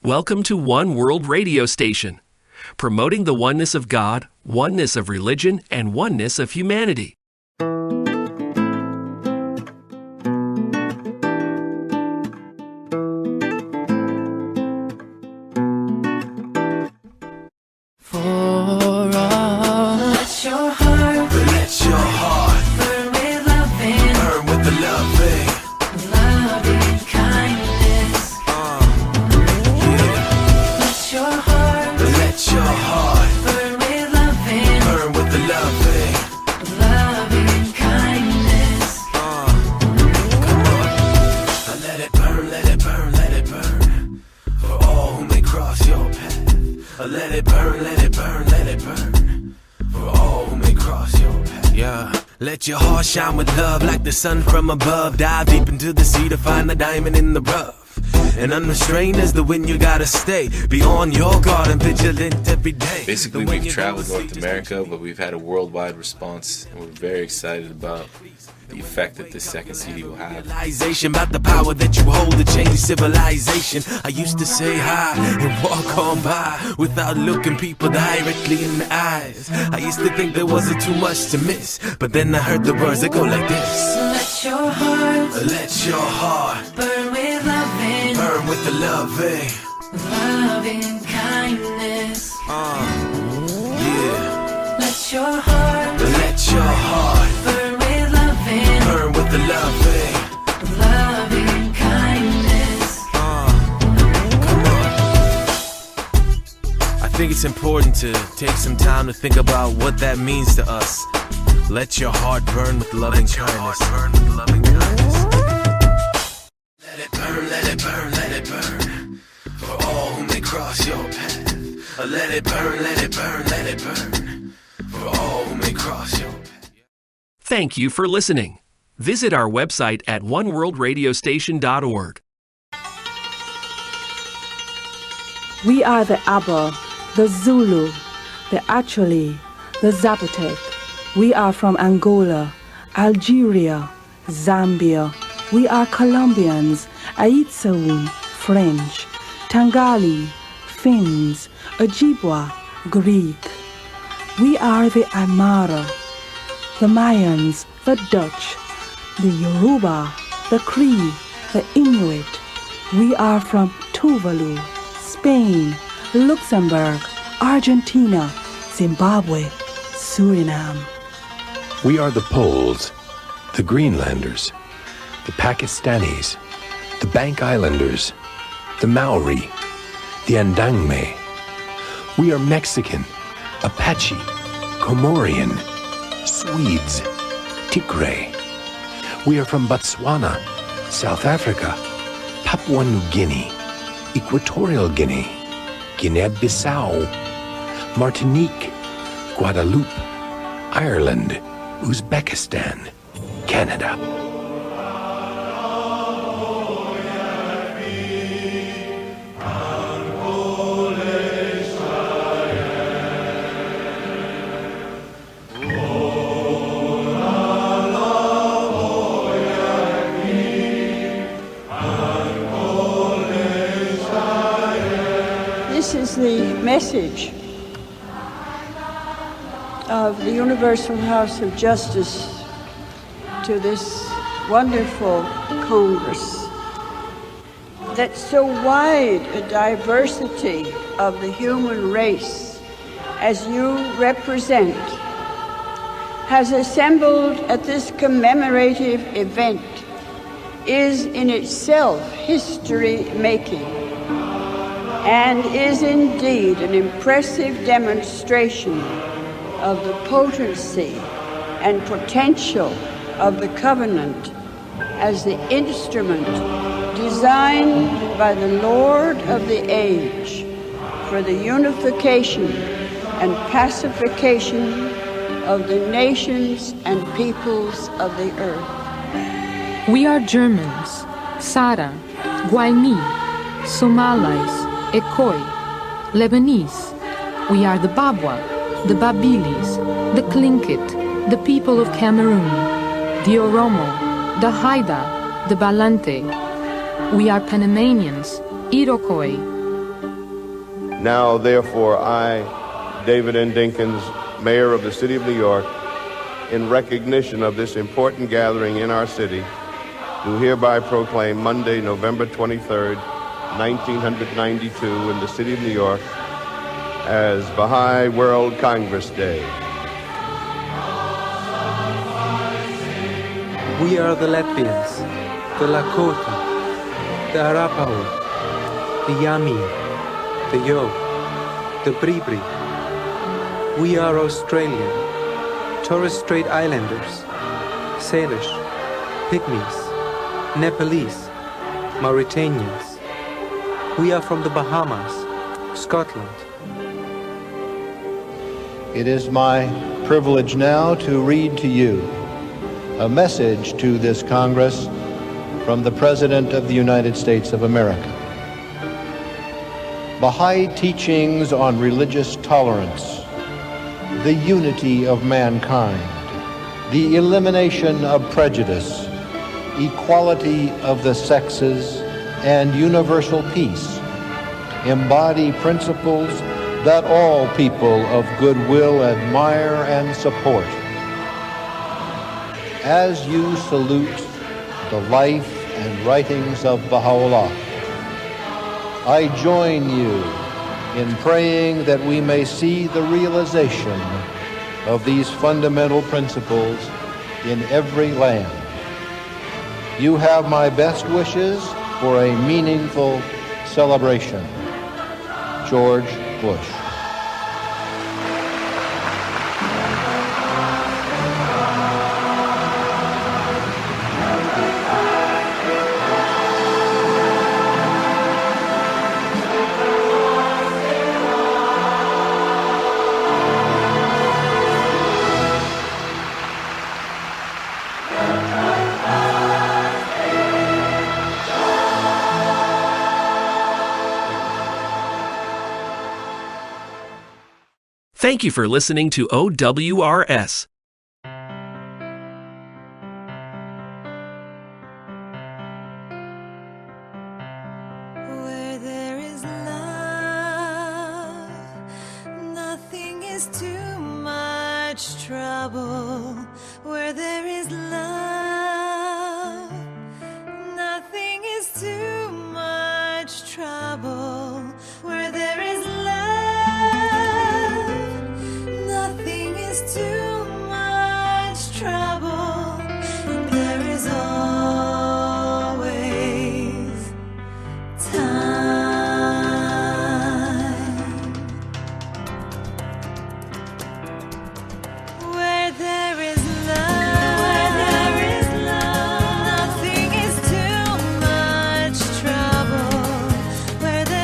Welcome to One World Radio Station, promoting the oneness of God, oneness of religion, and oneness of humanity. Let your heart shine with love like the sun from above. Dive deep into the sea to find the diamond in the rough. And unrestrained as the wind, you gotta stay. Be on your guard and vigilant every day. Basically, we've traveled North America, but we've had a worldwide response, and we're very excited about the effect that this second CD will have. About the power that you hold to change civilization. I used to say hi and walk on by without looking people directly in the eyes. I used to think there wasn't too much to miss, but then I heard the words that go like this. Let your heart burn with loving, burn with the loving kindness. Yeah. Let your heart burn with the loving kindness. Come on. I think it's important to take some time to think about what that means to us. Let your heart burn with loving kindness. Let it burn, let it burn, let it burn. For all who may cross your path. Let it burn, let it burn, let it burn. For all who may cross your path. Thank you for listening. Visit our website at oneworldradiostation.org. We are the Aba, the Zulu, the Acholi, the Zapotec. We are from Angola, Algeria, Zambia. We are Colombians, Aitsaoun, French, Tangali, Finns, Ojibwa, Greek. We are the Aymara, the Mayans, the Dutch, the Yoruba, the Cree, the Inuit. We are from Tuvalu, Spain, Luxembourg, Argentina, Zimbabwe, Suriname. We are the Poles, the Greenlanders, the Pakistanis, the Bank Islanders, the Maori, the Andangme. We are Mexican, Apache, Comorian, Swedes, Tigray. We are from Botswana, South Africa, Papua New Guinea, Equatorial Guinea, Guinea-Bissau, Martinique, Guadeloupe, Ireland, Uzbekistan, Canada. This is the message of the Universal House of Justice to this wonderful Congress, that so wide a diversity of the human race as you represent has assembled at this commemorative event is in itself history-making and is indeed an impressive demonstration of the potency and potential of the covenant as the instrument designed by the Lord of the age for the unification and pacification of the nations and peoples of the earth. We are Germans, Sara, Guaymi, Somalis, Ekoi, Lebanese. We are the Babwa, the Babilis, the Tlingit, the people of Cameroon, the Oromo, the Haida, the Balante. We are Panamanians, Iroquois, Now, therefore, I, David N. Dinkins, Mayor of the City of New York, in recognition of this important gathering in our city, do hereby proclaim Monday, November 23rd, 1992, in the City of New York as Baha'i World Congress Day. We are the Latvians, the Lakota, the Arapaho, the Yami, the Yo, the Bribri. We are Australian, Torres Strait Islanders, Salish, Pygmies, Nepalese, Mauritanians. We are from the Bahamas, Scotland. It is my privilege now to read to you a message to this Congress from the President of the United States of America. Baha'i teachings on religious tolerance, the unity of mankind, the elimination of prejudice, equality of the sexes, and universal peace embody principles that all people of goodwill admire and support. As you salute the life and writings of Baha'u'llah, I join you in praying that we may see the realization of these fundamental principles in every land. You have my best wishes for a meaningful celebration. George Bush. Thank you for listening to OWRS. Where there is love, nothing is too much trouble. Where there is love, nothing is too much trouble. Where there is love, nothing is too much trouble. And there is always time. Where there is love, nothing is too much trouble. Where there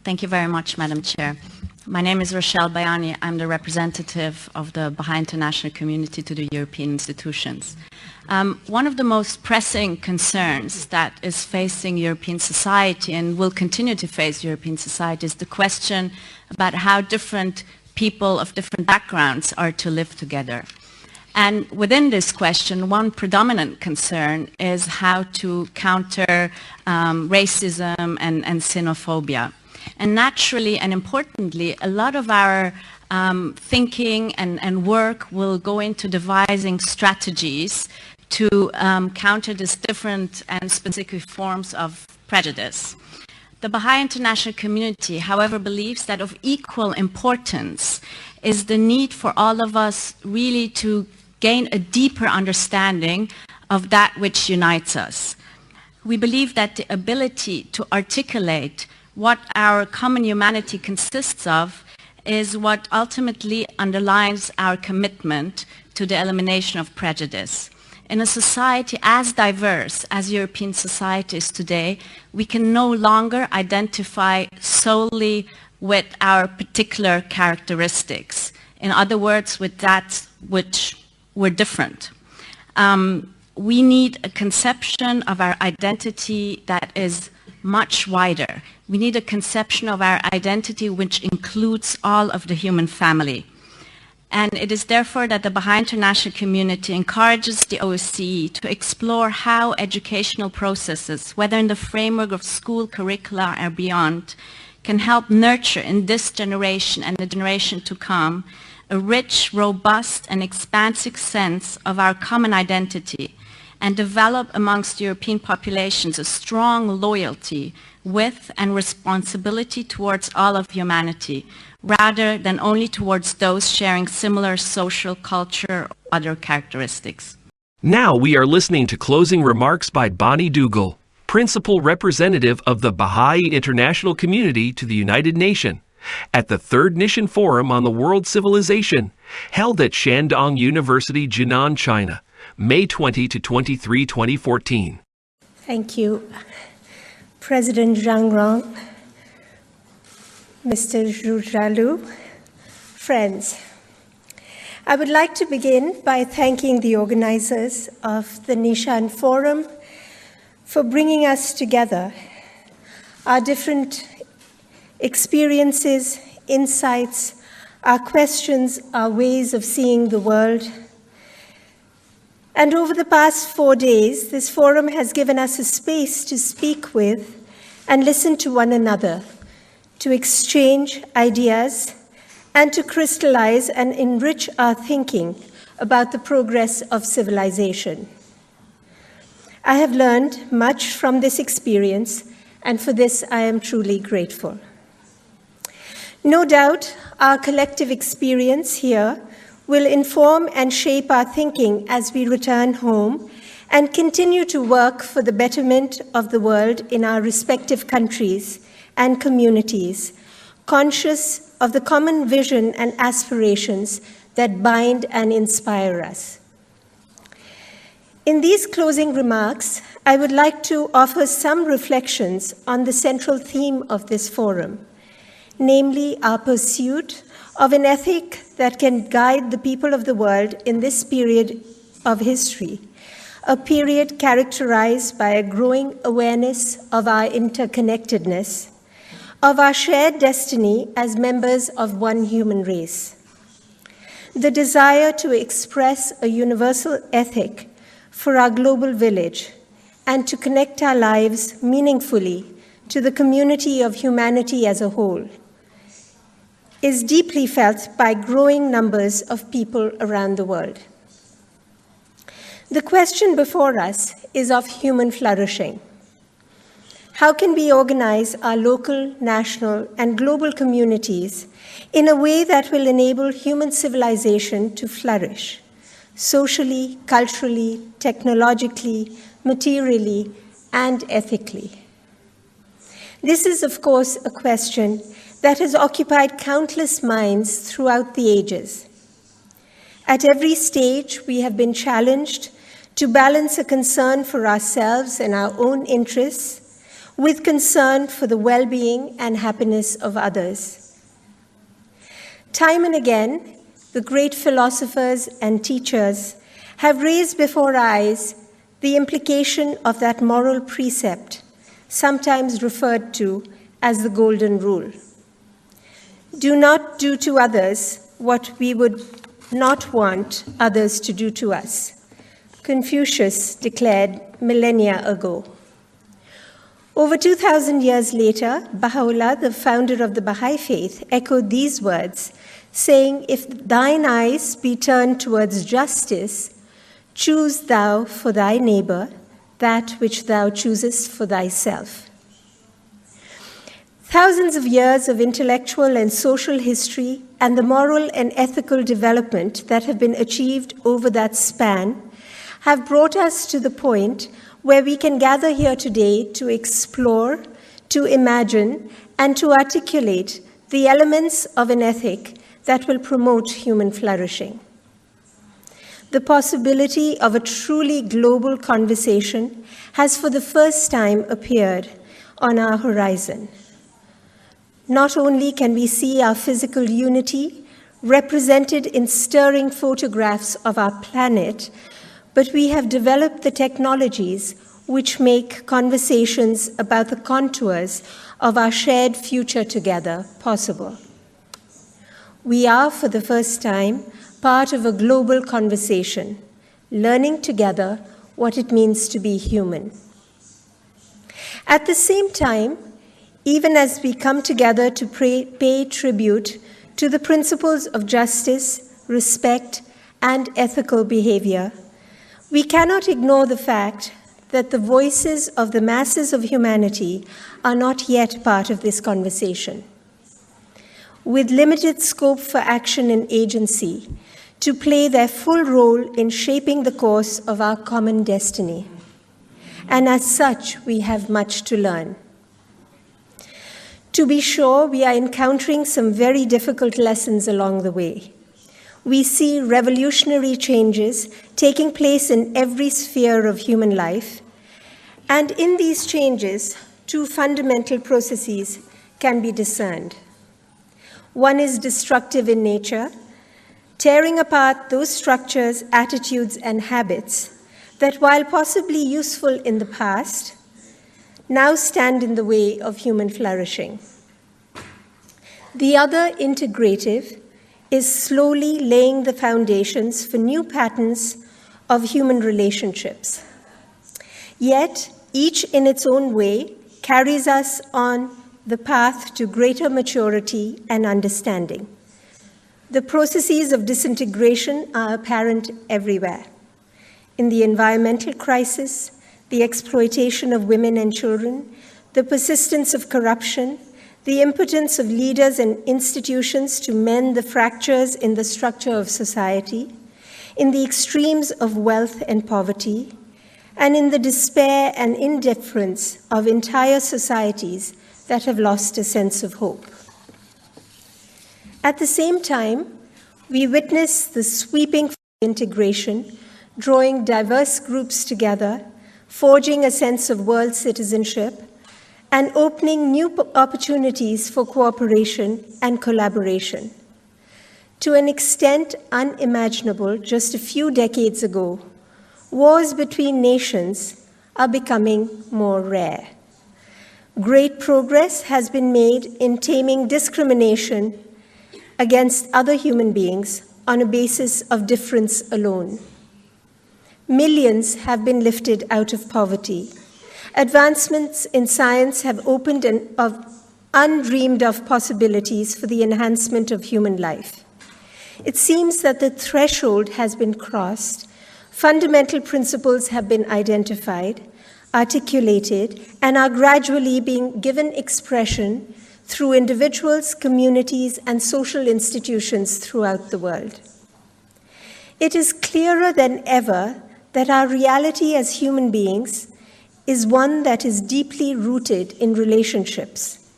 Thank you very much, Madam Chair. My name is Rochelle Bayani. I'm the representative of the Baha'i international community to the European institutions. One of the most pressing concerns that is facing European society and will continue to face European society is the question about how different people of different backgrounds are to live together. And within this question, one predominant concern is how to counter racism and xenophobia. And naturally and importantly, a lot of our thinking and work will go into devising strategies to counter these different and specific forms of prejudice. The Baha'i international community, however, believes that of equal importance is the need for all of us really to gain a deeper understanding of that which unites us. We believe that the ability to articulate what our common humanity consists of is what ultimately underlines our commitment to the elimination of prejudice. In a society as diverse as European society is today, we can no longer identify solely with our particular characteristics. In other words, with that which we're different. We need a conception of our identity that is much wider. We need a conception of our identity which includes all of the human family. And it is therefore that the Baha'i international community encourages the OSCE to explore how educational processes, whether in the framework of school curricula or beyond, can help nurture in this generation and the generation to come a rich, robust, and expansive sense of our common identity and develop amongst European populations a strong loyalty with and responsibility towards all of humanity, rather than only towards those sharing similar social, culture, or other characteristics. Now we are listening to closing remarks by Bonnie Dougal, Principal Representative of the Baha'i International Community to the United Nations, at the Third Nishan Forum on the World Civilization, held at Shandong University, Jinan, China, May 20 to 23, 2014. Thank you, President Zhang Rong, Mr. Zhu Zhalu, friends. I would like to begin by thanking the organizers of the Nishan Forum for bringing us together. Our different experiences, insights, our questions, our ways of seeing the world. And over the past 4 days, this forum has given us a space to speak with and listen to one another, to exchange ideas, and to crystallize and enrich our thinking about the progress of civilization. I have learned much from this experience, and for this I am truly grateful. No doubt, our collective experience here will inform and shape our thinking as we return home and continue to work for the betterment of the world in our respective countries and communities, conscious of the common vision and aspirations that bind and inspire us. In these closing remarks, I would like to offer some reflections on the central theme of this forum, namely our pursuit of an ethic that can guide the people of the world in this period of history, a period characterized by a growing awareness of our interconnectedness, of our shared destiny as members of one human race. The desire to express a universal ethic for our global village and to connect our lives meaningfully to the community of humanity as a whole is deeply felt by growing numbers of people around the world. The question before us is of human flourishing. How can we organize our local, national, and global communities in a way that will enable human civilization to flourish, socially, culturally, technologically, materially, and ethically? This is, of course, a question that has occupied countless minds throughout the ages. At every stage, we have been challenged to balance a concern for ourselves and our own interests with concern for the well-being and happiness of others. Time and again, the great philosophers and teachers have raised before our eyes the implication of that moral precept, sometimes referred to as the Golden Rule. Do not do to others what we would not want others to do to us, Confucius declared millennia ago. Over 2,000 years later, Baha'u'llah, the founder of the Baha'i faith, echoed these words, saying, "If thine eyes be turned towards justice, choose thou for thy neighbor that which thou choosest for thyself." Thousands of years of intellectual and social history and the moral and ethical development that have been achieved over that span have brought us to the point where we can gather here today to explore, to imagine, and to articulate the elements of an ethic that will promote human flourishing. The possibility of a truly global conversation has for the first time appeared on our horizon. Not only can we see our physical unity represented in stirring photographs of our planet, but we have developed the technologies which make conversations about the contours of our shared future together possible. We are, for the first time, part of a global conversation, learning together what it means to be human. At the same time, even as we come together to pay tribute to the principles of justice, respect, and ethical behavior, we cannot ignore the fact that the voices of the masses of humanity are not yet part of this conversation. With limited scope for action and agency to play their full role in shaping the course of our common destiny. And as such, we have much to learn. To be sure, we are encountering some very difficult lessons along the way. We see revolutionary changes taking place in every sphere of human life, and in these changes, two fundamental processes can be discerned. One is destructive in nature, tearing apart those structures, attitudes, and habits that, while possibly useful in the past, now stand in the way of human flourishing. The other, integrative, is slowly laying the foundations for new patterns of human relationships. Yet, each in its own way carries us on the path to greater maturity and understanding. The processes of disintegration are apparent everywhere. In the environmental crisis, the exploitation of women and children, the persistence of corruption, the impotence of leaders and institutions to mend the fractures in the structure of society, in the extremes of wealth and poverty, and in the despair and indifference of entire societies that have lost a sense of hope. At the same time, we witness the sweeping integration, drawing diverse groups together, forging a sense of world citizenship, and opening new opportunities for cooperation and collaboration. To an extent unimaginable just a few decades ago, wars between nations are becoming more rare. Great progress has been made in taming discrimination against other human beings on a basis of difference alone. Millions have been lifted out of poverty. Advancements in science have opened undreamed of possibilities for the enhancement of human life. It seems that the threshold has been crossed, fundamental principles have been identified, articulated, and are gradually being given expression through individuals, communities, and social institutions throughout the world. It is clearer than ever that our reality as human beings is one that is deeply rooted in relationships,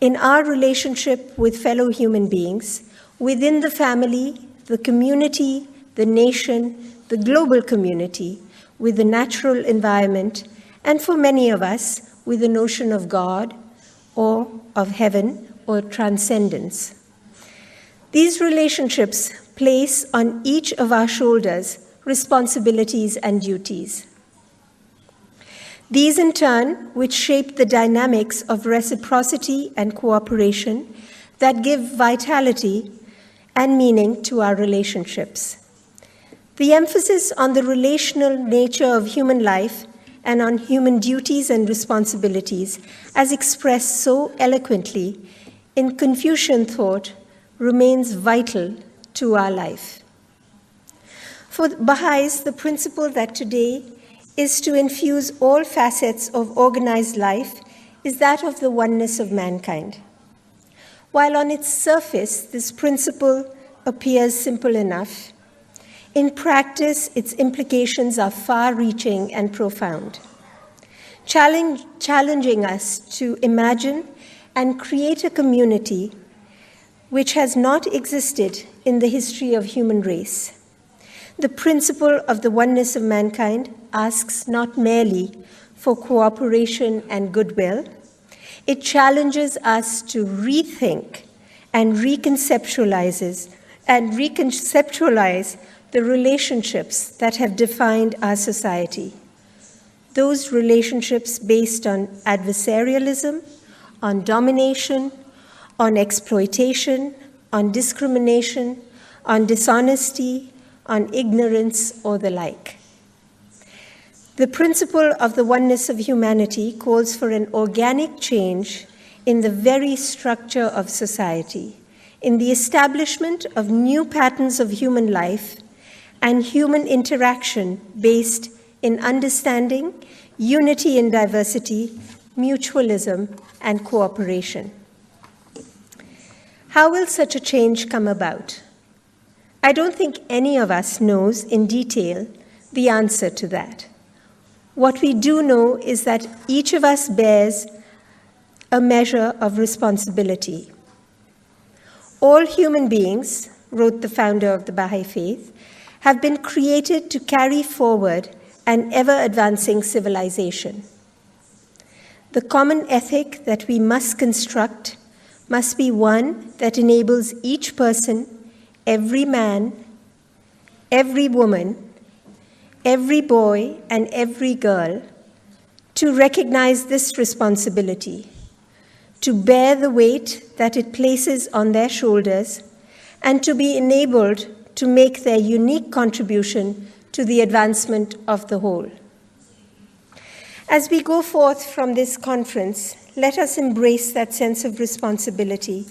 in our relationship with fellow human beings, within the family, the community, the nation, the global community, with the natural environment, and for many of us, with the notion of God or of heaven or transcendence. These relationships place on each of our shoulders responsibilities and duties. These, in turn, which shape the dynamics of reciprocity and cooperation that give vitality and meaning to our relationships. The emphasis on the relational nature of human life and on human duties and responsibilities, as expressed so eloquently in Confucian thought, remains vital to our life. For Baha'is, the principle that today is to infuse all facets of organized life is that of the oneness of mankind. While on its surface this principle appears simple enough, in practice its implications are far-reaching and profound, challenging us to imagine and create a community which has not existed in the history of human race. The principle of the oneness of mankind asks not merely for cooperation and goodwill, it challenges us to rethink and reconceptualize the relationships that have defined our society. Those relationships based on adversarialism, on domination, on exploitation, on discrimination, on dishonesty, on ignorance, or the like. The principle of the oneness of humanity calls for an organic change in the very structure of society, in the establishment of new patterns of human life and human interaction based in understanding, unity in diversity, mutualism, and cooperation. How will such a change come about? I don't think any of us knows in detail the answer to that. What we do know is that each of us bears a measure of responsibility. All human beings, wrote the founder of the Baha'i faith, have been created to carry forward an ever-advancing civilization. The common ethic that we must construct must be one that enables each person, every man, every woman, every boy, and every girl to recognize this responsibility, to bear the weight that it places on their shoulders, and to be enabled to make their unique contribution to the advancement of the whole. As we go forth from this conference, let us embrace that sense of responsibility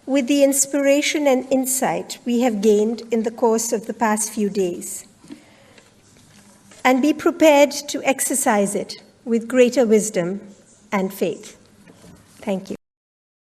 with the inspiration and insight we have gained in the course of the past few days, and be prepared to exercise it with greater wisdom and faith. Thank you.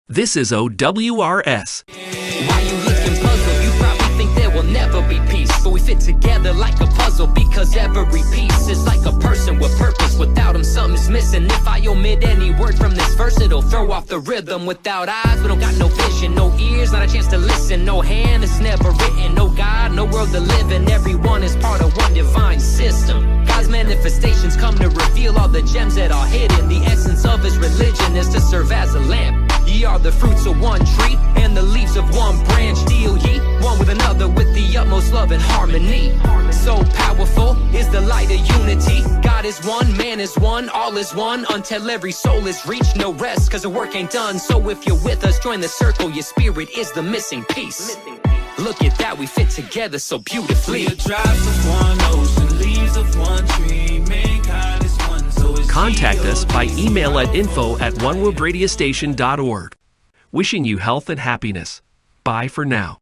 This is OWRS. Why you looking puzzled? You probably think there will never be peace, but we fit together like a puzzle because every piece is like a person with purpose. Without him, something's missing. If I omit any word from this verse, it'll throw off the rhythm. Without eyes, we don't got no vision, no ears, not a chance to listen, no hand, it's never written, no God, no world to live in. Everyone is part of one divine system. God's manifestations come to reveal all the gems that are hidden. The essence of his religion is to serve as a lamp. Ye are the fruits of one tree and the leaves of one branch. Deal ye one with another with the utmost love and harmony. So powerful is the light of unity. God is one, man is one, all is one, until every soul is reached. No rest, cause the work ain't done. So if you're with us, join the circle. Your spirit is the missing piece. Look at that, we fit together so beautifully. We are drops of one ocean, leaves of one tree. Mankind is one, so it's Contact us by email at info@oneworldradiostation.org. Wishing you health and happiness. Bye for now.